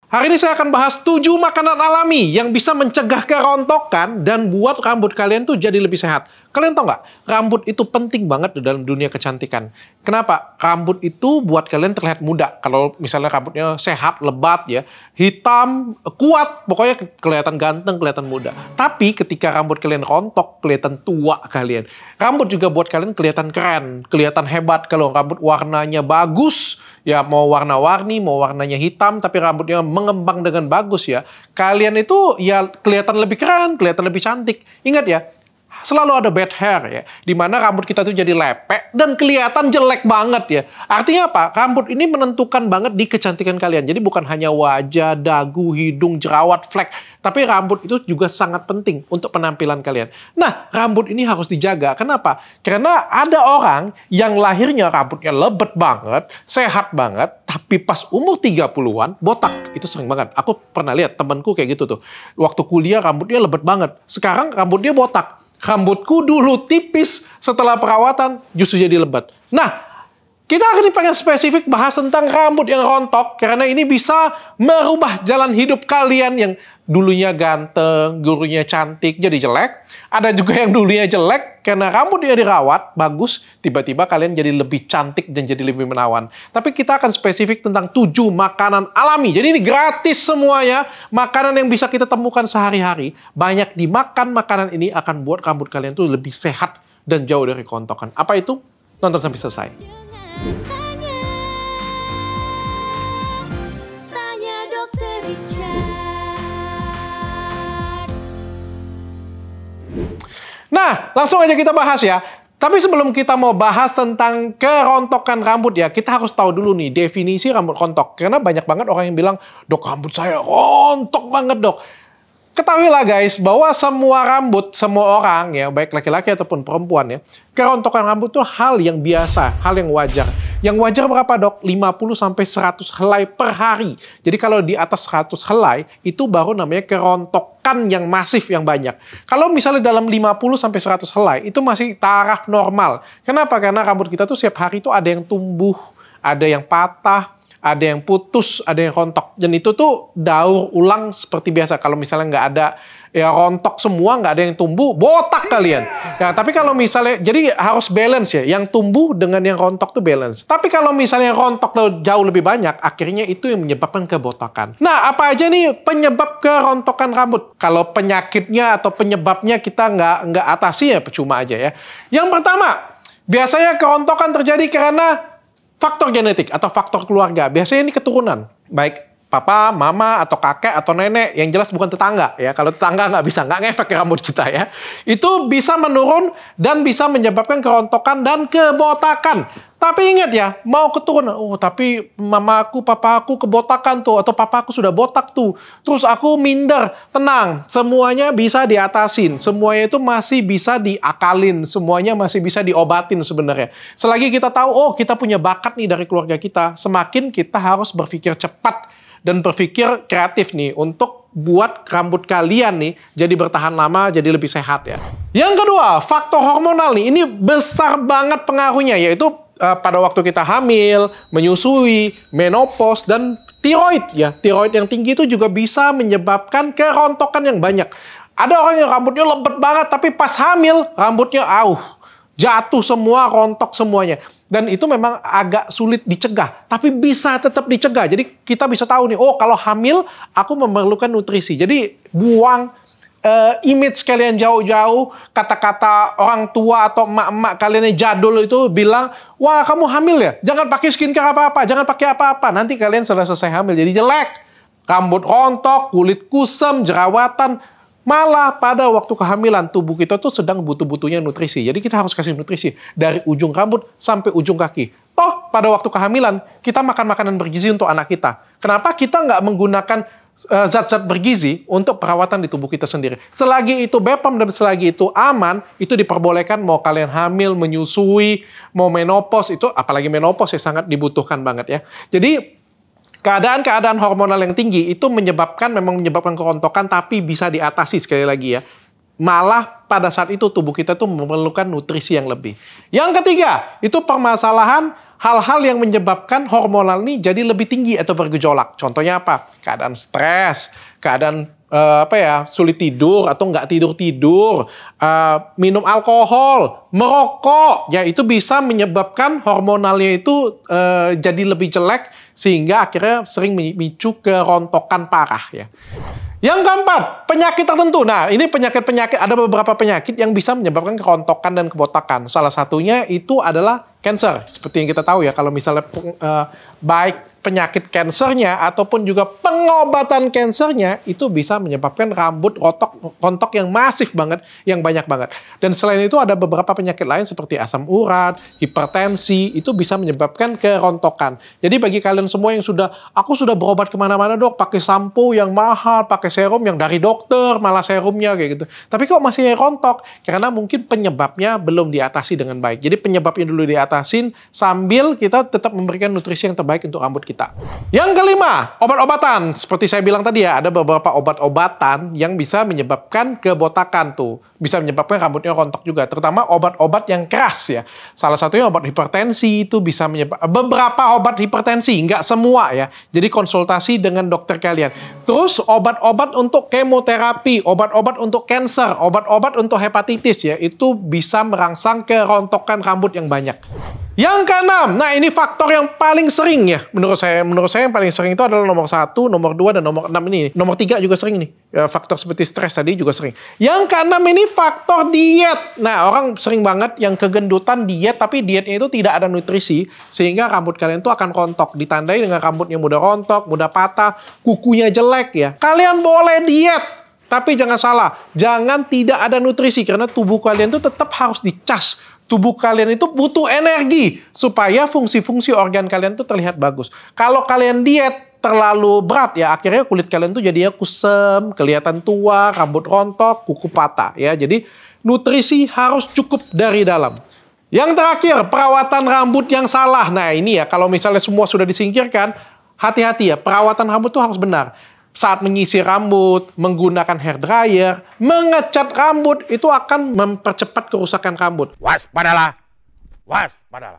Hari ini saya akan bahas 7 makanan alami yang bisa mencegah kerontokan dan buat rambut kalian tuh jadi lebih sehat. Kalian tahu nggak? Rambut itu penting banget dalam dunia kecantikan. Kenapa? Rambut itu buat kalian terlihat muda. Kalau misalnya rambutnya sehat, lebat ya, hitam, kuat, pokoknya kelihatan ganteng, kelihatan muda. Tapi ketika rambut kalian rontok, kelihatan tua kalian. Rambut juga buat kalian kelihatan keren, kelihatan hebat. Kalau rambut warnanya bagus, ya mau warna-warni, mau warnanya hitam, tapi rambutnya mengembang dengan bagus ya. Kalian itu ya kelihatan lebih keren, kelihatan lebih cantik. Ingat ya, selalu ada bad hair ya, di mana rambut kita tuh jadi lepek dan kelihatan jelek banget ya. Artinya apa? Rambut ini menentukan banget di kecantikan kalian. Jadi bukan hanya wajah, dagu, hidung, jerawat, flek, tapi rambut itu juga sangat penting untuk penampilan kalian. Nah, rambut ini harus dijaga. Kenapa? Karena ada orang yang lahirnya rambutnya lebat banget, sehat banget, tapi pas umur 30-an botak. Itu sering banget. Aku pernah lihat temanku kayak gitu tuh. Waktu kuliah rambutnya lebat banget. Sekarang rambutnya botak. Rambutku dulu tipis, setelah perawatan justru jadi lebat. Nah, kita akan pengen spesifik bahas tentang rambut yang rontok, karena ini bisa merubah jalan hidup kalian yang dulunya ganteng, gurunya cantik, jadi jelek. Ada juga yang dulunya jelek, karena rambutnya dirawat, bagus, tiba-tiba kalian jadi lebih cantik dan jadi lebih menawan. Tapi kita akan spesifik tentang 7 makanan alami. Jadi ini gratis semuanya, makanan yang bisa kita temukan sehari-hari. Banyak dimakan, makanan ini akan buat rambut kalian tuh lebih sehat dan jauh dari kerontokan. Apa itu? Nonton sampai selesai. Tanya Dokter Richard. Nah, langsung aja kita bahas ya. Tapi sebelum kita mau bahas tentang kerontokan rambut ya, kita harus tahu dulu nih definisi rambut rontok. Karena banyak banget orang yang bilang, "Dok, rambut saya rontok banget, Dok." Ketahuilah guys, bahwa semua rambut, semua orang ya, baik laki-laki ataupun perempuan ya, kerontokan rambut itu hal yang biasa, hal yang wajar. Yang wajar berapa dok? 50-100 helai per hari. Jadi kalau di atas 100 helai, itu baru namanya kerontokan yang masif, yang banyak. Kalau misalnya dalam 50-100 helai, itu masih taraf normal. Kenapa? Karena rambut kita tuh setiap hari itu ada yang tumbuh, ada yang patah, ada yang putus, ada yang rontok. Dan itu tuh daur ulang seperti biasa. Kalau misalnya nggak ada ya rontok semua, nggak ada yang tumbuh, botak kalian. Ya, tapi kalau misalnya, jadi harus balance ya. Yang tumbuh dengan yang rontok tuh balance. Tapi kalau misalnya rontok jauh lebih banyak, akhirnya itu yang menyebabkan kebotakan. Nah, apa aja nih penyebab kerontokan rambut? Kalau penyakitnya atau penyebabnya kita nggak atasi ya percuma aja ya. Yang pertama, biasanya kerontokan terjadi karena faktor genetik atau faktor keluarga. Biasanya ini keturunan. Baik papa, mama, atau kakek, atau nenek. Yang jelas bukan tetangga. Ya. Kalau tetangga nggak ngefek ke rambut kita ya. Itu bisa menurun dan bisa menyebabkan kerontokan dan kebotakan. Tapi ingat ya, mau keturunan. Oh, tapi mamaku, papaku kebotakan tuh. Atau papaku sudah botak tuh. Terus aku minder. Tenang, semuanya bisa diatasin. Semuanya itu masih bisa diakalin. Semuanya masih bisa diobatin sebenarnya. Selagi kita tahu, oh kita punya bakat nih dari keluarga kita. Semakin kita harus berpikir cepat dan berpikir kreatif nih. Untuk buat rambut kalian nih jadi bertahan lama, jadi lebih sehat ya. Yang kedua, faktor hormonal nih. Ini besar banget pengaruhnya, yaitu pada waktu kita hamil, menyusui, menopause, dan tiroid ya. Tiroid yang tinggi itu juga bisa menyebabkan kerontokan yang banyak. Ada orang yang rambutnya lebat banget, tapi pas hamil, rambutnya jatuh semua, rontok semuanya. Dan itu memang agak sulit dicegah, tapi bisa tetap dicegah. Jadi kita bisa tahu nih, oh kalau hamil, aku memerlukan nutrisi. Jadi buang image kalian jauh-jauh, kata-kata orang tua atau emak-emak kalian yang jadul itu bilang, wah kamu hamil ya, jangan pakai skincare apa-apa, jangan pakai apa-apa, nanti kalian sudah selesai hamil jadi jelek, rambut rontok, kulit kusam, jerawatan. Malah pada waktu kehamilan tubuh kita tuh sedang butuh-butuhnya nutrisi, jadi kita harus kasih nutrisi dari ujung rambut sampai ujung kaki. Toh pada waktu kehamilan kita makan makanan bergizi untuk anak kita. Kenapa kita nggak menggunakan zat-zat bergizi untuk perawatan di tubuh kita sendiri? Selagi itu BPOM dan selagi itu aman, itu diperbolehkan. Mau kalian hamil, menyusui, mau menopause, itu apalagi menopause ya sangat dibutuhkan banget ya. Jadi keadaan-keadaan hormonal yang tinggi itu memang menyebabkan kerontokan, tapi bisa diatasi sekali lagi ya. malah pada saat itu tubuh kita tuh memerlukan nutrisi yang lebih. Yang ketiga, itu permasalahan hal-hal yang menyebabkan hormonal ini jadi lebih tinggi atau bergejolak. Contohnya apa? Keadaan stres, keadaan sulit tidur atau nggak tidur-tidur, minum alkohol, merokok, ya itu bisa menyebabkan hormonalnya itu jadi lebih jelek sehingga akhirnya sering memicu kerontokan parah ya. Yang keempat, penyakit tertentu. Nah, ini penyakit-penyakit, ada beberapa penyakit yang bisa menyebabkan kerontokan dan kebotakan. Salah satunya itu adalah cancer. Seperti yang kita tahu ya, kalau misalnya baik penyakit kansernya ataupun juga pengobatan kansernya itu bisa menyebabkan rambut rontok yang masif banget, yang banyak banget. Dan selain itu ada beberapa penyakit lain seperti asam urat, hipertensi, itu bisa menyebabkan kerontokan. Jadi bagi kalian semua yang aku sudah berobat kemana-mana dok, pakai sampo yang mahal, pakai serum yang dari dokter, malah serumnya kayak gitu. Tapi kok masih rontok? Karena mungkin penyebabnya belum diatasi dengan baik. Jadi penyebabnya dulu diatasin sambil kita tetap memberikan nutrisi yang terbaik untuk rambut kita. Yang kelima, obat-obatan. Seperti saya bilang tadi ya, ada beberapa obat-obatan yang bisa menyebabkan kebotakan tuh. Bisa menyebabkan rambutnya rontok juga. Terutama obat-obat yang keras ya. Salah satunya obat hipertensi itu bisa menyebabkan beberapa obat hipertensi, nggak semua ya. Jadi konsultasi dengan dokter kalian. Terus obat-obat untuk kemoterapi, obat-obat untuk kanker, obat-obat untuk hepatitis ya, itu bisa merangsang kerontokan rambut yang banyak. Yang keenam, nah ini faktor yang paling sering ya menurut saya yang paling sering itu adalah nomor 1, nomor 2, dan nomor 6 ini. Nomor 3 juga sering nih, faktor seperti stres tadi juga sering. Yang keenam ini faktor diet. Nah orang sering banget yang kegendutan diet, tapi dietnya itu tidak ada nutrisi, sehingga rambut kalian tuh akan rontok. Ditandai dengan rambutnya mudah rontok, mudah patah, kukunya jelek ya. Kalian boleh diet, tapi jangan salah, jangan tidak ada nutrisi, karena tubuh kalian tuh tetap harus dicas. Tubuh kalian itu butuh energi supaya fungsi-fungsi organ kalian tuh terlihat bagus. Kalau kalian diet terlalu berat ya, akhirnya kulit kalian tuh jadinya kusam, kelihatan tua, rambut rontok, kuku patah ya. Jadi nutrisi harus cukup dari dalam. Yang terakhir, perawatan rambut yang salah. Nah ini ya, kalau misalnya semua sudah disingkirkan, hati-hati ya, perawatan rambut tuh harus benar. Saat menyisir rambut, menggunakan hair dryer, mengecat rambut, itu akan mempercepat kerusakan rambut. Waspadalah. Waspadalah.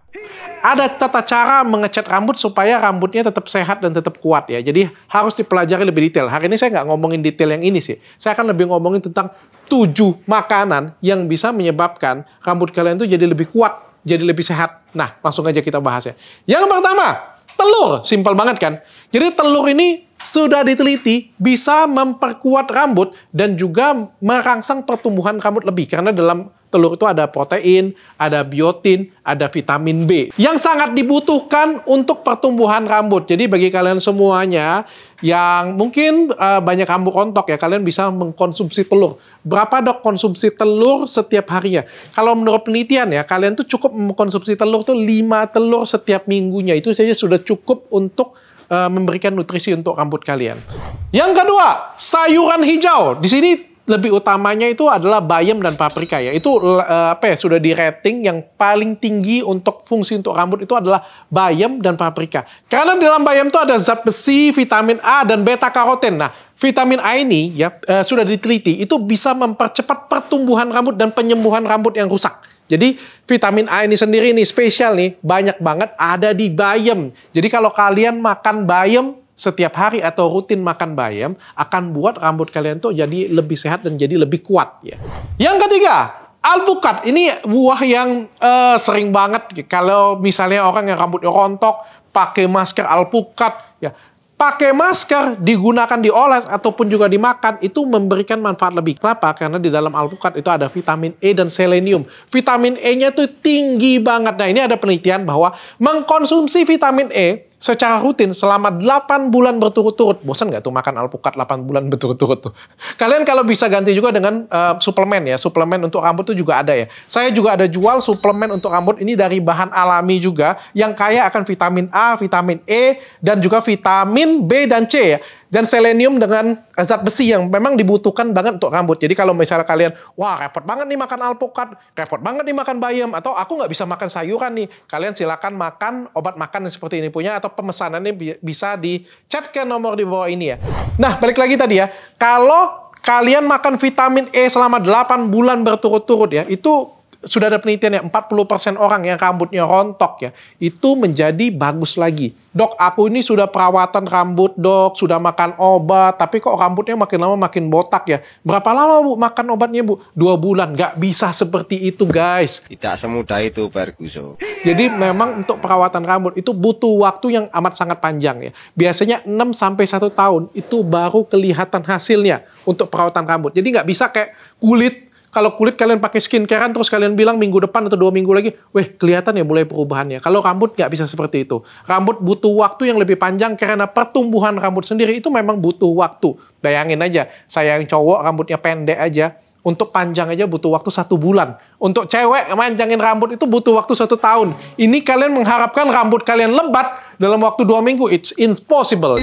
Ada tata cara mengecat rambut supaya rambutnya tetap sehat dan tetap kuat ya. Jadi harus dipelajari lebih detail. Hari ini saya nggak ngomongin detail yang ini sih. Saya akan lebih ngomongin tentang 7 makanan yang bisa menyebabkan rambut kalian tuh jadi lebih kuat, jadi lebih sehat. Nah, langsung aja kita bahas ya. Yang pertama, telur. Simpel banget kan? Jadi telur ini sudah diteliti bisa memperkuat rambut dan juga merangsang pertumbuhan rambut lebih. Karena dalam telur itu ada protein, ada biotin, ada vitamin B yang sangat dibutuhkan untuk pertumbuhan rambut. Jadi bagi kalian semuanya yang mungkin banyak rambut rontok ya, kalian bisa mengkonsumsi telur. Berapa dok konsumsi telur setiap harinya? Kalau menurut penelitian ya, kalian tuh cukup mengkonsumsi telur tuh 5 telur setiap minggunya. Itu saja sudah cukup untuk memberikan nutrisi untuk rambut kalian. Yang kedua, sayuran hijau. Di sini lebih utamanya itu adalah bayam dan paprika ya. Itu sudah di rating yang paling tinggi untuk fungsi untuk rambut itu adalah bayam dan paprika. Karena dalam bayam itu ada zat besi, vitamin A dan beta karoten. Nah, vitamin A ini ya sudah diteliti itu bisa mempercepat pertumbuhan rambut dan penyembuhan rambut yang rusak. Jadi vitamin A ini sendiri nih spesial nih, banyak banget ada di bayam. Jadi kalau kalian makan bayam setiap hari atau rutin makan bayam, akan buat rambut kalian tuh jadi lebih sehat dan jadi lebih kuat ya. Yang ketiga, alpukat. Ini buah yang sering banget kalau misalnya orang yang rambutnya rontok pakai masker alpukat ya. Pakai masker, digunakan dioles ataupun juga dimakan, itu memberikan manfaat lebih. Kenapa? Karena di dalam alpukat itu ada vitamin E dan selenium. Vitamin E-nya itu tinggi banget. Nah, ini ada penelitian bahwa mengkonsumsi vitamin E secara rutin selama 8 bulan berturut-turut. Bosan nggak tuh makan alpukat 8 bulan berturut-turut tuh? Kalian kalau bisa ganti juga dengan suplemen ya. Suplemen untuk rambut tuh juga ada ya. Saya juga ada jual suplemen untuk rambut ini dari bahan alami juga yang kaya akan vitamin A, vitamin E, dan juga vitamin B dan C ya. Dan selenium dengan zat besi yang memang dibutuhkan banget untuk rambut. Jadi kalau misalnya kalian, wah repot banget nih makan alpukat, repot banget nih makan bayam, atau aku nggak bisa makan sayuran nih, kalian silakan makan obat makan yang seperti ini punya, atau pemesanannya bisa di chat ke nomor di bawah ini ya. Nah, balik lagi tadi ya, kalau kalian makan vitamin E selama 8 bulan berturut-turut ya, itu sudah ada penelitian ya, 40% orang yang rambutnya rontok ya, itu menjadi bagus lagi. Dok, aku ini sudah perawatan rambut, dok, sudah makan obat, tapi kok rambutnya makin lama makin botak ya. Berapa lama, Bu, makan obatnya, Bu? 2 bulan. Nggak bisa seperti itu, guys. Tidak semudah itu, Ferguson. Jadi memang untuk perawatan rambut itu butuh waktu yang amat sangat panjang ya. Biasanya 6-1 tahun itu baru kelihatan hasilnya untuk perawatan rambut. Jadi nggak bisa kayak kulit. Kalau kulit kalian pakai skincarean terus kalian bilang minggu depan atau 2 minggu lagi, weh kelihatan ya mulai perubahannya. Kalau rambut nggak bisa seperti itu. Rambut butuh waktu yang lebih panjang karena pertumbuhan rambut sendiri itu memang butuh waktu. Bayangin aja, saya yang cowok rambutnya pendek aja, untuk panjang aja butuh waktu 1 bulan. Untuk cewek manjangin rambut itu butuh waktu 1 tahun. Ini kalian mengharapkan rambut kalian lebat dalam waktu 2 minggu, it's impossible.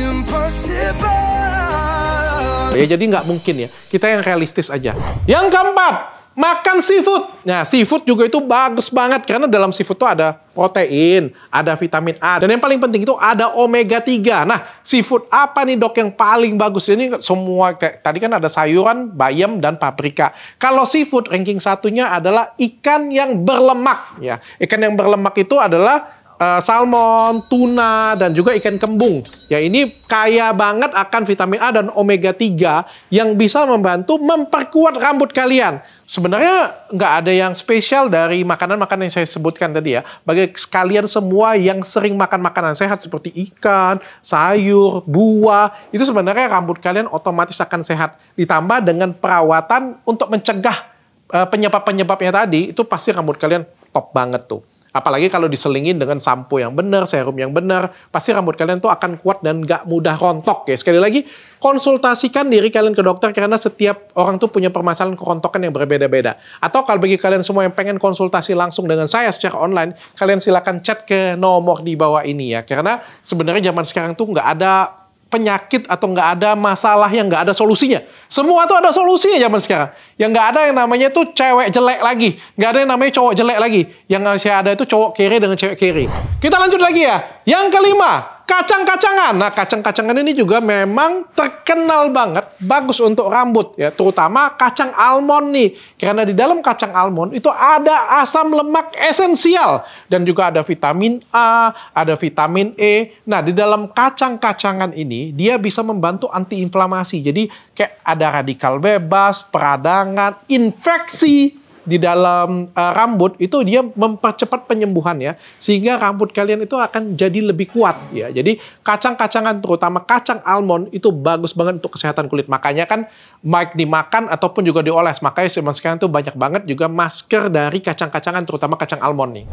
Ya, jadi nggak mungkin ya. Kita yang realistis aja. Yang keempat, makan seafood. Nah, seafood juga itu bagus banget karena dalam seafood itu ada protein, ada vitamin A, dan yang paling penting itu ada omega 3. Nah, seafood apa nih, Dok, yang paling bagus? Ini semua kayak tadi kan ada sayuran, bayam, dan paprika. Kalau seafood ranking satunya adalah ikan yang berlemak ya. Ikan yang berlemak itu adalah salmon, tuna, dan juga ikan kembung. Ya, ini kaya banget akan vitamin A dan omega 3 yang bisa membantu memperkuat rambut kalian. Sebenarnya nggak ada yang spesial dari makanan-makanan yang saya sebutkan tadi ya. Bagi kalian semua yang sering makan makanan sehat seperti ikan, sayur, buah, itu sebenarnya rambut kalian otomatis akan sehat. Ditambah dengan perawatan untuk mencegah penyebab-penyebabnya tadi, itu pasti rambut kalian top banget tuh. Apalagi kalau diselingin dengan sampo yang benar, serum yang benar, pasti rambut kalian tuh akan kuat dan nggak mudah rontok ya. Sekali lagi, konsultasikan diri kalian ke dokter karena setiap orang tuh punya permasalahan kerontokan yang berbeda-beda. Atau kalau bagi kalian semua yang pengen konsultasi langsung dengan saya secara online, kalian silakan chat ke nomor di bawah ini ya. Karena sebenarnya zaman sekarang tuh nggak ada penyakit atau nggak ada masalah yang nggak ada solusinya. Semua tuh ada solusinya zaman sekarang. Yang nggak ada yang namanya tuh cewek jelek lagi. Nggak ada yang namanya cowok jelek lagi. Yang masih ada itu cowok kere dengan cewek kere. Kita lanjut lagi ya. Yang kelima, kacang-kacangan. Nah, kacang-kacangan ini juga memang terkenal banget bagus untuk rambut ya, terutama kacang almond nih. Karena di dalam kacang almond itu ada asam lemak esensial dan juga ada vitamin A, ada vitamin E. Nah, di dalam kacang-kacangan ini dia bisa membantu antiinflamasi. Jadi kayak ada radikal bebas, peradangan, infeksi di dalam rambut itu dia mempercepat penyembuhan ya, sehingga rambut kalian itu akan jadi lebih kuat ya. Jadi kacang-kacangan terutama kacang almond itu bagus banget untuk kesehatan kulit. Makanya kan baik dimakan ataupun juga dioles. Makanya sekarang tuh banyak banget juga masker dari kacang-kacangan terutama kacang almond nih.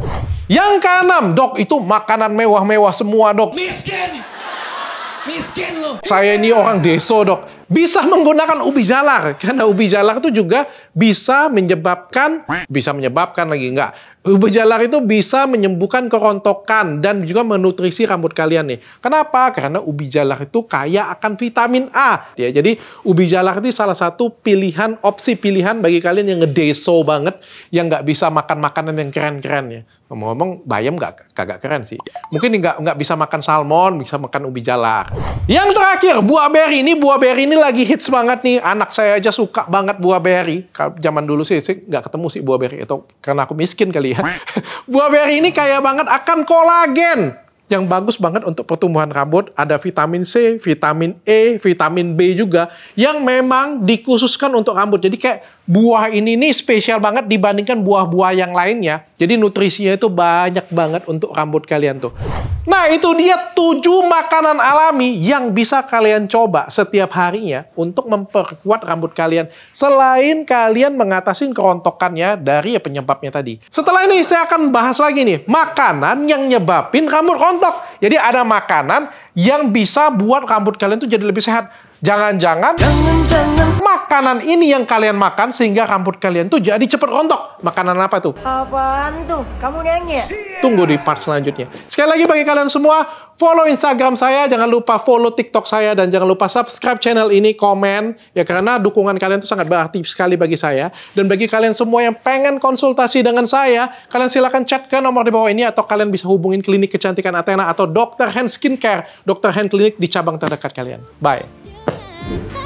Yang keenam, Dok, itu makanan mewah-mewah semua, Dok. Miskin loh. Saya ini orang deso, Dok. Bisa menggunakan ubi jalar. Karena ubi jalar itu juga bisa menyebabkan lagi enggak. Ubi jalar itu bisa menyembuhkan kerontokan dan juga menutrisi rambut kalian nih. Kenapa? Karena ubi jalar itu kaya akan vitamin A. Ya, jadi ubi jalar itu salah satu pilihan, opsi pilihan bagi kalian yang ngedeso banget, yang nggak bisa makan makanan yang keren-keren ya. Ngomong-ngomong, bayam kagak keren sih. Mungkin nggak bisa makan salmon, bisa makan ubi jalar. Yang terakhir, buah beri. Ini buah beri ini lagi hits banget nih. Anak saya aja suka banget buah beri. Zaman dulu sih nggak ketemu sih buah beri. Itu karena aku miskin kali ya. Buah beri ini kaya banget akan kolagen yang bagus banget untuk pertumbuhan rambut. Ada vitamin C, vitamin E, vitamin B juga yang memang dikhususkan untuk rambut. Jadi kayak buah ini nih spesial banget dibandingkan buah-buah yang lainnya. Jadi nutrisinya itu banyak banget untuk rambut kalian tuh. Nah, itu dia 7 makanan alami yang bisa kalian coba setiap harinya untuk memperkuat rambut kalian. Selain kalian mengatasi kerontokannya dari penyebabnya tadi. Setelah ini saya akan bahas lagi nih, makanan yang nyebabin rambut rontok. Jadi ada makanan yang bisa buat rambut kalian tuh jadi lebih sehat. Jangan-jangan makanan ini yang kalian makan sehingga rambut kalian tuh jadi cepet rontok. Makanan apa tuh? Apaan tuh? Kamu nanya? Tunggu di part selanjutnya. Sekali lagi bagi kalian semua, follow Instagram saya, jangan lupa follow TikTok saya, dan jangan lupa subscribe channel ini, komen. Ya, karena dukungan kalian itu sangat berarti sekali bagi saya. Dan bagi kalian semua yang pengen konsultasi dengan saya, kalian silakan chat ke nomor di bawah ini, atau kalian bisa hubungin klinik kecantikan Athena atau Dr. Hand Skincare, Dr. Hand Clinic di cabang terdekat kalian. Bye. Jangan